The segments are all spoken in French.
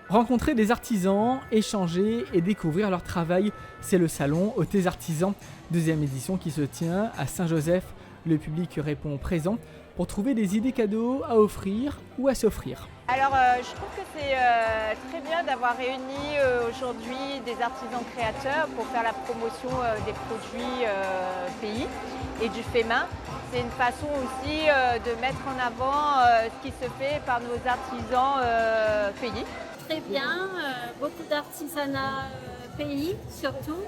Rencontrer des artisans, échanger et découvrir leur travail, c'est le salon Tes Artisans, deuxième édition qui se tient à Saint-Joseph. Le public répond présent pour trouver des idées cadeaux à offrir ou à s'offrir. Alors je trouve que c'est très bien d'avoir réuni aujourd'hui des artisans créateurs pour faire la promotion des produits pays et du fait main. C'est une façon aussi de mettre en avant ce qui se fait par nos artisans pays. Très bien, beaucoup d'artisanat pays surtout,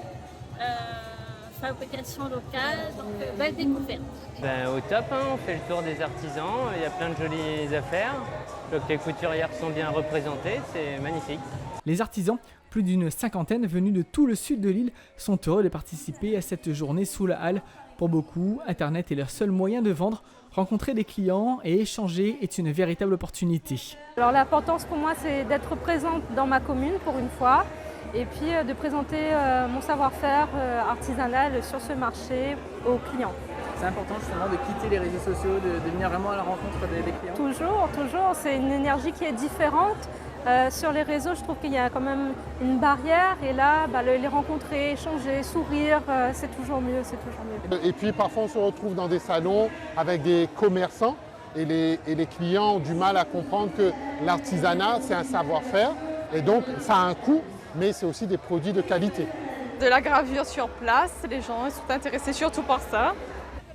fabrication locale, donc belle découverte. Au top, on fait le tour des artisans, il y a plein de jolies affaires. Je vois que les couturières sont bien représentées, c'est magnifique. Les artisans, plus d'une cinquantaine venus de tout le sud de l'île, sont heureux de participer à cette journée sous la halle. Pour beaucoup, Internet est leur seul moyen de vendre. Rencontrer des clients et échanger est une véritable opportunité. Alors l'importance pour moi, c'est d'être présente dans ma commune pour une fois et puis de présenter mon savoir-faire artisanal sur ce marché aux clients. C'est important justement de quitter les réseaux sociaux, de venir vraiment à la rencontre des clients. Toujours, c'est une énergie qui est différente. Sur les réseaux, je trouve qu'il y a quand même une barrière et là, les rencontrer, échanger, sourire, c'est toujours mieux. Et puis parfois on se retrouve dans des salons avec des commerçants et les clients ont du mal à comprendre que l'artisanat c'est un savoir-faire et donc ça a un coût, mais c'est aussi des produits de qualité. De la gravure sur place, les gens sont intéressés surtout par ça.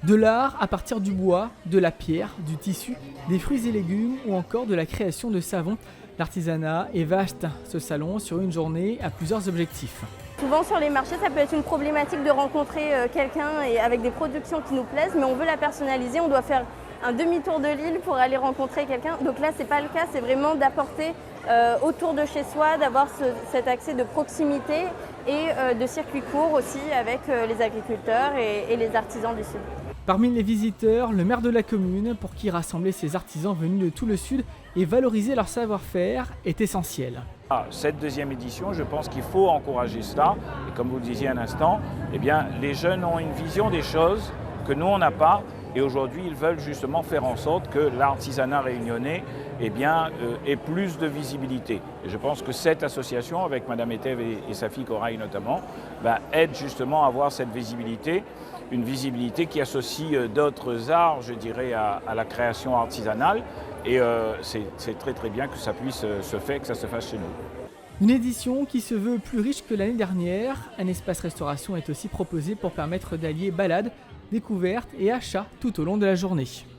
De l'art à partir du bois, de la pierre, du tissu, des fruits et légumes ou encore de la création de savons. L'artisanat est vaste. Ce salon, sur une journée, a plusieurs objectifs. Souvent sur les marchés, ça peut être une problématique de rencontrer quelqu'un et avec des productions qui nous plaisent, mais on veut la personnaliser, on doit faire un demi-tour de l'île pour aller rencontrer quelqu'un. Donc là, c'est pas le cas, c'est vraiment d'apporter autour de chez soi, d'avoir cet accès de proximité et de circuit court aussi avec les agriculteurs et les artisans du Sud. Parmi les visiteurs, le maire de la commune, pour qui rassembler ces artisans venus de tout le Sud et valoriser leur savoir-faire est essentiel. Cette deuxième édition, je pense qu'il faut encourager cela. Et comme vous le disiez un instant, les jeunes ont une vision des choses que nous, on n'a pas. Et aujourd'hui, ils veulent justement faire en sorte que l'artisanat réunionnais ait plus de visibilité. Et je pense que cette association, avec Madame Etève et sa fille Corail notamment, aide justement à avoir cette visibilité. Une visibilité qui associe d'autres arts, je dirais, à la création artisanale. Et c'est très très bien que ça puisse se faire, que ça se fasse chez nous. Une édition qui se veut plus riche que l'année dernière. Un espace restauration est aussi proposé pour permettre d'allier balade, découverte et achat tout au long de la journée.